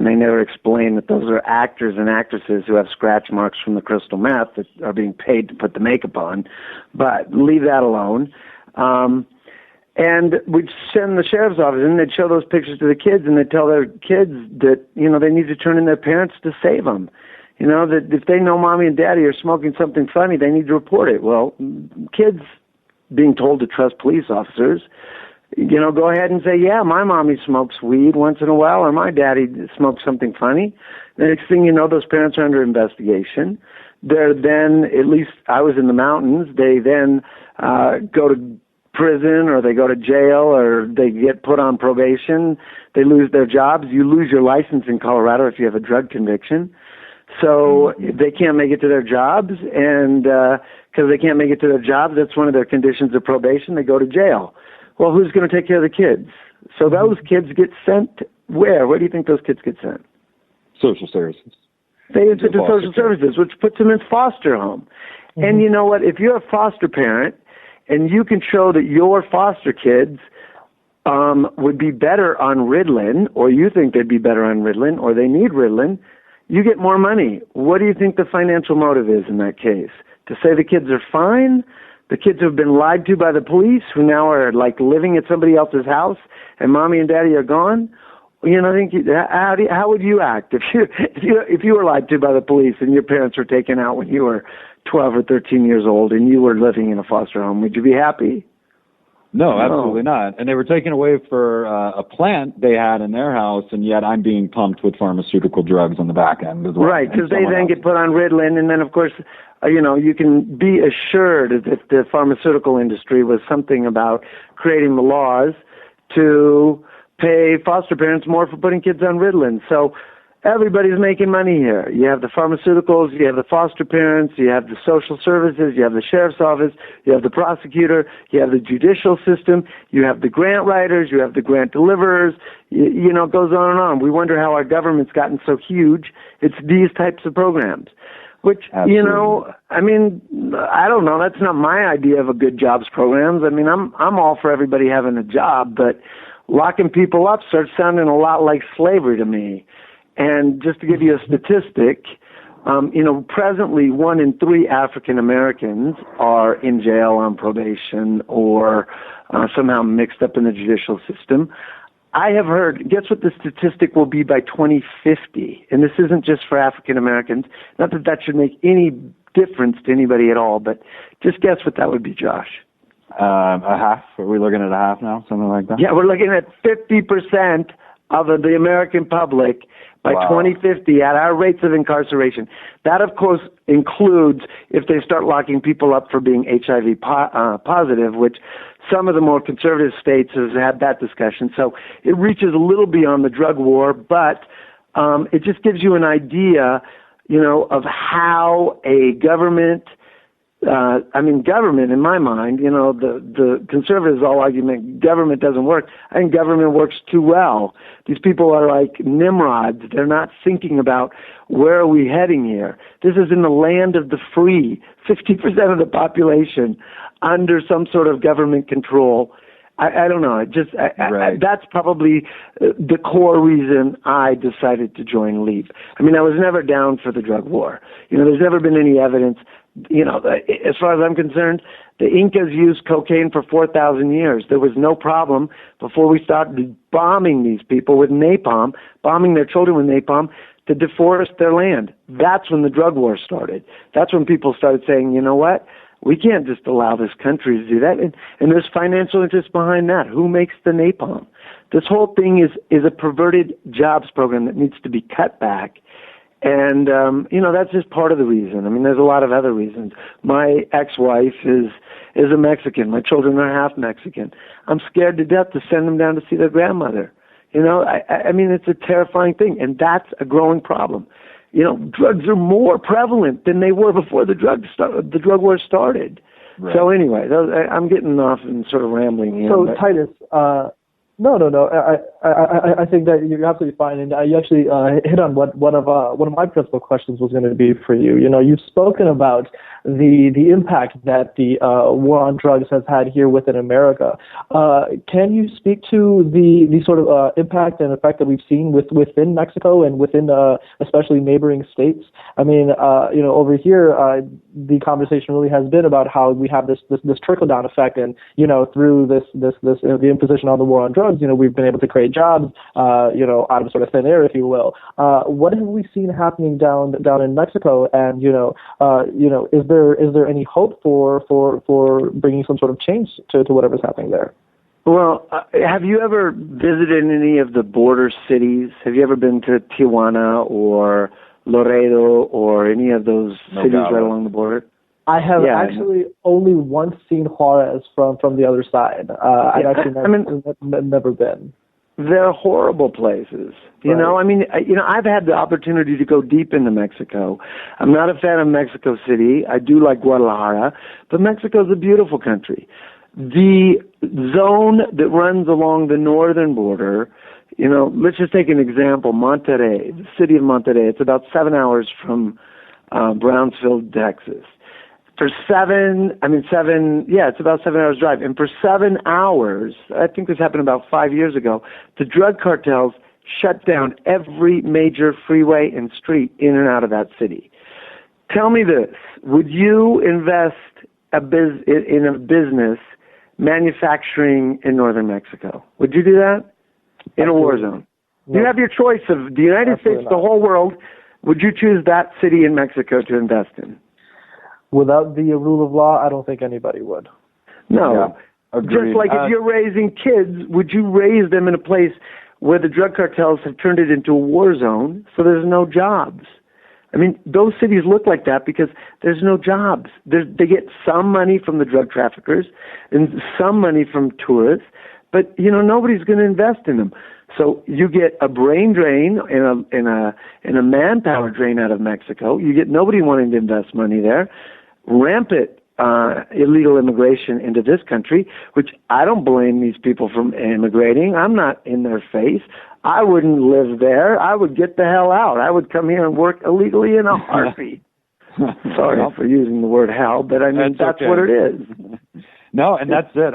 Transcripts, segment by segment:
and they never explain that those are actors and actresses who have scratch marks from the crystal meth that are being paid to put the makeup on. But leave that alone. And we'd send the sheriff's office and they'd show those pictures to the kids, and they'd tell their kids that, you know, they need to turn in their parents to save them. You know, that if they know mommy and daddy are smoking something funny, they need to report it. Well, kids being told to trust police officers, you know, go ahead and say, yeah, my mommy smokes weed once in a while, or my daddy smokes something funny. The next thing you know, those parents are under investigation. They're then, at least I was in the mountains, they then go to prison, or they go to jail, or they get put on probation. They lose their jobs. You lose your license in Colorado if you have a drug conviction. So they can't make it to their jobs, and because they can't make it to their jobs, that's one of their conditions of probation. They go to jail. Well, who's going to take care of the kids? So those kids get sent where? Where do you think those kids get sent? Social services. They get to social services, which puts them in foster home. And you know what? If you're a foster parent and you can show that your foster kids would be better on Ritalin, or you think they'd be better on Ritalin, or they need Ritalin, you get more money. What do you think the financial motive is in that case? To say the kids are fine? The kids who have been lied to by the police, who now are like living at somebody else's house, and mommy and daddy are gone? You know, how would you act if you were lied to by the police and your parents were taken out when you were 12 or 13 years old and you were living in a foster home? Would you be happy? No, absolutely not. And they were taken away for a plant they had in their house, and yet I'm being pumped with pharmaceutical drugs on the back end as well. Right, because they then get put on Ritalin, and then, of course, you know, you can be assured that the pharmaceutical industry was something about creating the laws to pay foster parents more for putting kids on Ritalin. So everybody's making money here. You have the pharmaceuticals, you have the foster parents, you have the social services, you have the sheriff's office, you have the prosecutor, you have the judicial system, you have the grant writers, you have the grant deliverers, you know, it goes on and on. We wonder how our government's gotten so huge. It's these types of programs, which, absolutely, you know, I mean, I don't know. That's not my idea of a good jobs programs. I mean, I'm all for everybody having a job, but locking people up starts sounding a lot like slavery to me. And just to give you a statistic, you know, presently 1 in 3 African Americans are in jail on probation or somehow mixed up in the judicial system. I have heard, guess what the statistic will be by 2050? And this isn't just for African Americans. Not that that should make any difference to anybody at all, but just guess what that would be, Josh. A half? Are we looking at a half now? Something like that? Yeah, we're looking at 50% of the American public by 2050 at our rates of incarceration. That, of course, includes if they start locking people up for being HIV positive, which some of the more conservative states have had that discussion. So it reaches a little beyond the drug war, but it just gives you an idea, you know, of how a government, government, in my mind, you know, the conservatives all argument government doesn't work. I think government works too well. These people are like Nimrods. They're not thinking about where are we heading here. This is in the land of the free, 50% of the population under some sort of government control. I don't know. That's probably the core reason I decided to join LEAP. I mean, I was never down for the drug war. You know, there's never been any evidence. You know, as far as I'm concerned, the Incas used cocaine for 4,000 years. There was no problem before we started bombing these people with napalm, bombing their children with napalm to deforest their land. That's when the drug war started. That's when people started saying, you know what? We can't just allow this country to do that. And there's financial interest behind that. Who makes the napalm? This whole thing is a perverted jobs program that needs to be cut back. And, you know, that's just part of the reason. I mean, there's a lot of other reasons. My ex-wife is a Mexican. My children are half Mexican. I'm scared to death to send them down to see their grandmother. You know, I mean, it's a terrifying thing, and that's a growing problem. You know, drugs are more prevalent than they were before the drug war started. Right. So anyway, I'm getting off and sort of rambling here. So, Titus, No. I think that you're absolutely fine, and you actually hit on what one of my principal questions was going to be for you. You know, you've spoken about the impact that the war on drugs has had here within America. Can you speak to the sort of impact and effect that we've seen within Mexico and within especially neighboring states? I mean, you know, over here, the conversation really has been about how we have this trickle down effect, and you know, through the imposition on the war on drugs, you know, we've been able to create jobs, you know, out of sort of thin air, if you will. What have we seen happening down in Mexico? And you know, is there any hope for bringing some sort of change to whatever's happening there? Well, have you ever visited any of the border cities? Have you ever been to Tijuana or Laredo or any of those cities right along the border? I have actually only once seen Juarez from the other side. I've actually never been. They're horrible places. You know, I mean, I've had the opportunity to go deep into Mexico. I'm not a fan of Mexico City. I do like Guadalajara, but Mexico's a beautiful country. The zone that runs along the northern border, you know, let's just take an example, Monterrey, the city of Monterrey. It's about 7 hours from Brownsville, Texas. It's about 7 hours drive. And for 7 hours, I think this happened about 5 years ago, the drug cartels shut down every major freeway and street in and out of that city. Tell me this, would you invest in a business manufacturing in northern Mexico? Would you do that? In a war zone? No. You have your choice of the United States, the whole world. Would you choose that city in Mexico to invest in? Without the rule of law, I don't think anybody would. No. Yeah, just like if you're raising kids, would you raise them in a place where the drug cartels have turned it into a war zone so there's no jobs? I mean, those cities look like that because there's no jobs. They get some money from the drug traffickers and some money from tourists, but, you know, nobody's going to invest in them. So you get a brain drain and a manpower drain out of Mexico. You get nobody wanting to invest money there. Rampant illegal immigration into this country, which I don't blame these people from immigrating. I'm not in their face. I wouldn't live there. I would get the hell out. I would come here and work illegally in a heartbeat. Sorry for using the word hell, but I mean, that's okay. What it is. No, and that's it.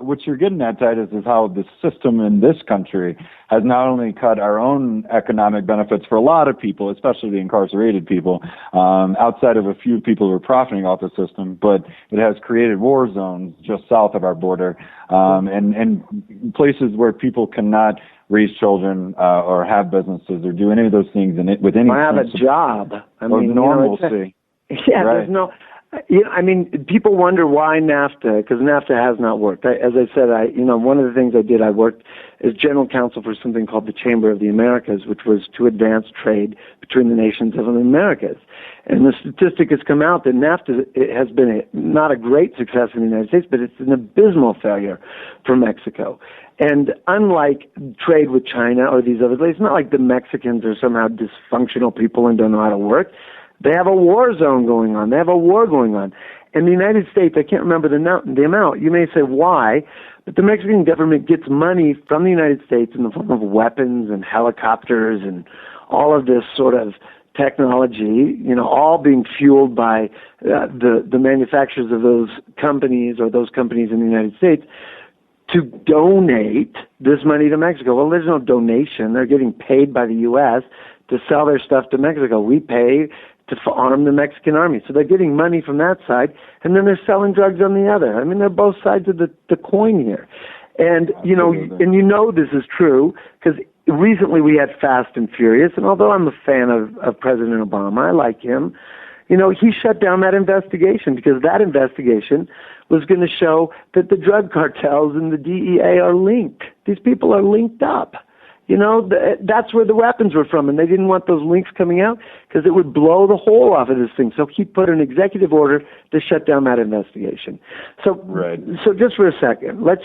What you're getting at, Titus, is how the system in this country has not only cut our own economic benefits for a lot of people, especially the incarcerated people, outside of a few people who are profiting off the system, but it has created war zones just south of our border, and places where people cannot raise children or have businesses or do any of those things with any or have a job. I mean, normalcy. There's no. You know, I mean, people wonder why NAFTA, because NAFTA has not worked. As I said, one of the things I worked as general counsel for something called the Chamber of the Americas, which was to advance trade between the nations of the Americas. And the statistic has come out that NAFTA has been not a great success in the United States, but it's an abysmal failure for Mexico. And unlike trade with China or these other places, it's not like the Mexicans are somehow dysfunctional people and don't know how to work. They have a war zone going on. They have a war going on. In the United States, I can't remember the amount. You may say why, but the Mexican government gets money from the United States in the form of weapons and helicopters and all of this sort of technology, you know, all being fueled by the manufacturers of those companies or those companies in the United States to donate this money to Mexico. Well, there's no donation. They're getting paid by the U.S. to sell their stuff to Mexico. We pay to arm the Mexican army. So they're getting money from that side, and then they're selling drugs on the other. I mean, they're both sides of the coin here. And, you know, this is true, because recently we had Fast and Furious, and although I'm a fan of President Obama, I like him, you know, he shut down that investigation because that investigation was going to show that the drug cartels and the DEA are linked. These people are linked up. You know, that's where the weapons were from, and they didn't want those links coming out because it would blow the whole off of this thing. So he put an executive order to shut down that investigation. So, So just for a second, that's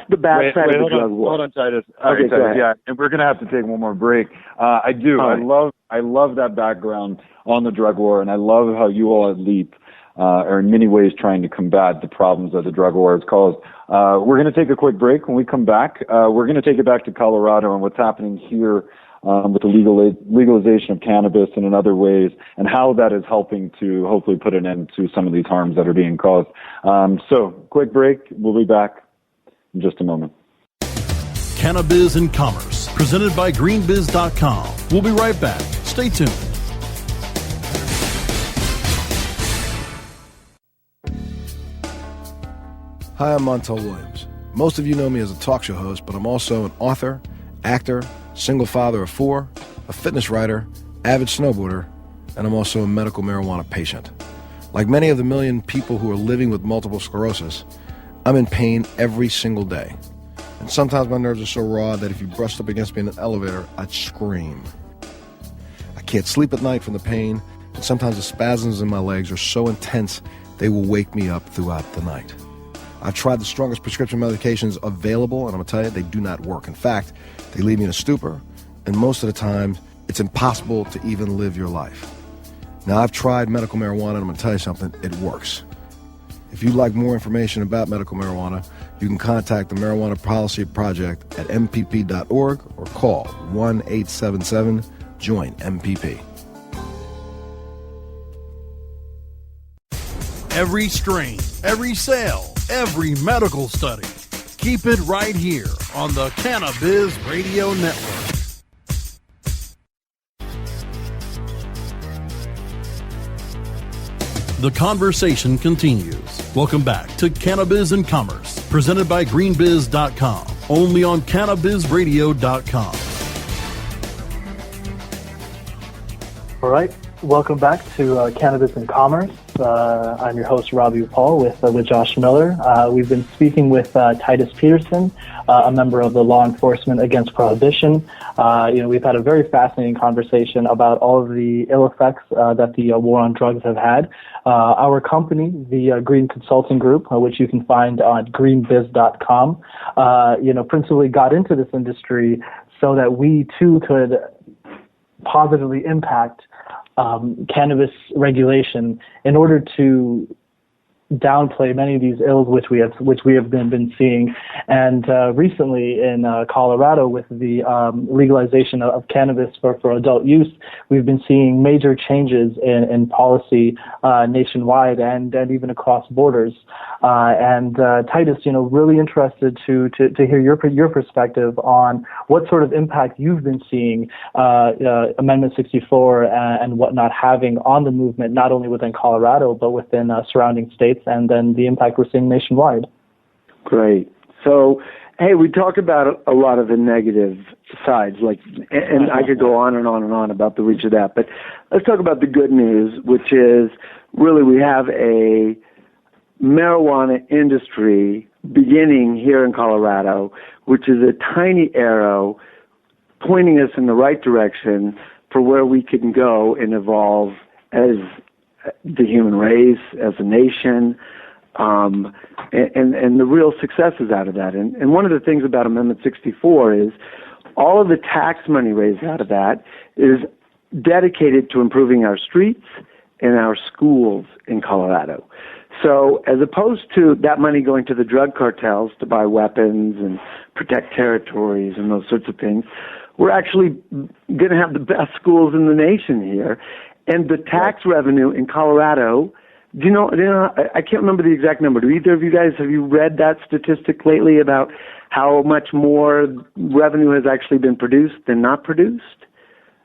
the bad side of the drug war. Hold on, Titus. Okay, Titus, yeah, and we're going to have to take one more break. I do. Right. I love that background on the drug war, and I love how you all at LEAP or in many ways trying to combat the problems that the drug war has caused. We're going to take a quick break. When we come back, we're going to take it back to Colorado and what's happening here with the legalization of cannabis and in other ways, and how that is helping to hopefully put an end to some of these harms that are being caused. So, quick break. We'll be back in just a moment. Cannabis and Commerce, presented by greenbiz.com. We'll be right back. Stay tuned. Hi, I'm Montel Williams. Most of you know me as a talk show host, but I'm also an author, actor, single father of 4, a fitness writer, avid snowboarder, and I'm also a medical marijuana patient. Like many of the million people who are living with multiple sclerosis, I'm in pain every single day. And sometimes my nerves are so raw that if you brushed up against me in an elevator, I'd scream. I can't sleep at night from the pain, and sometimes the spasms in my legs are so intense they will wake me up throughout the night. I've tried the strongest prescription medications available, and I'm going to tell you, they do not work. In fact, they leave me in a stupor, and most of the time, it's impossible to even live your life. Now, I've tried medical marijuana, and I'm going to tell you something, it works. If you'd like more information about medical marijuana, you can contact the Marijuana Policy Project at mpp.org or call 1-877-JOIN-MPP. Every strain, every sale, every medical study. Keep it right here on the Cannabis Radio Network. The conversation continues. Welcome back to Cannabis and Commerce, presented by greenbiz.com, only on cannabisradio.com. All right, welcome back to Cannabis and Commerce. I'm your host, Robbie Paul, with Josh Miller. We've been speaking with Titus-Peterson, a member of the Law-Enforcement-Against-Prohibition. We've had a very fascinating conversation about all of the ill effects that the war on drugs have had. Our company, the Green Consulting Group, which you can find on greenbiz.com, principally got into this industry so that we too could positively impact cannabis regulation in order to downplay many of these ills which we have been seeing. And recently in Colorado, with the legalization of cannabis for adult use, we've been seeing major changes in policy nationwide and even across borders. And Titus, really interested to hear your perspective on what sort of impact you've been seeing Amendment 64 and whatnot having on the movement, not only within Colorado but within surrounding states, and then the impact we're seeing nationwide. Great. So, hey, we talked about a lot of the negative sides, and I could go on and on and on about the reach of that, but let's talk about the good news, which is really we have a marijuana industry beginning here in Colorado, which is a tiny arrow pointing us in the right direction for where we can go and evolve as the human race, as a nation, and the real successes out of that. And one of the things about Amendment 64 is all of the tax money raised out of that is dedicated to improving our streets and our schools in Colorado. So as opposed to that money going to the drug cartels to buy weapons and protect territories and those sorts of things, we're actually going to have the best schools in the nation here. And the tax revenue in Colorado, do you know, I can't remember the exact number. Do either of you guys, have you read that statistic lately about how much more revenue has actually been produced than not produced?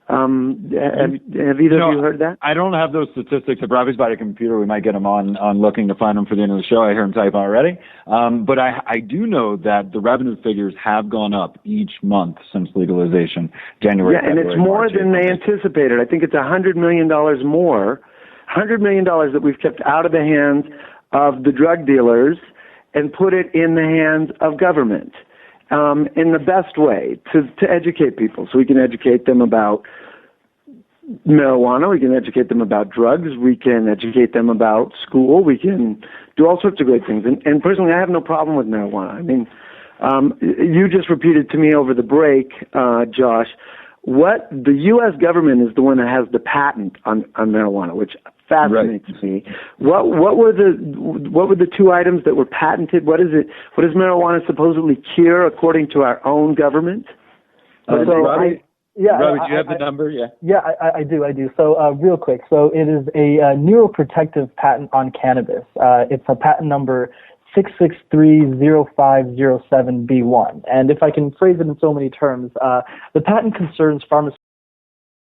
Have either of you heard that? I don't have those statistics. If Robbie's by the computer, we might get him on looking to find them for the end of the show. I hear him type already. But I do know that the revenue figures have gone up each month since legalization, January, yeah, February, and it's more March, than they anticipated. I think it's $100 million more, $100 million that we've kept out of the hands of the drug dealers and put it in the hands of government. In the best way to educate people. So we can educate them about marijuana, we can educate them about drugs, we can educate them about school, we can do all sorts of great things. And personally, I have no problem with marijuana. I mean, you just repeated to me over the break, Josh, what the U.S. government is the one that has the patent on marijuana, which fascinates me. What were the two items that were patented? What is it? What does marijuana supposedly cure according to our own government? Robbie, do you have the number? Yeah, I do. So real quick, so it is a neuroprotective patent on cannabis. It's a patent number 6630507B1. And if I can phrase it in so many terms, the patent concerns pharmaceutical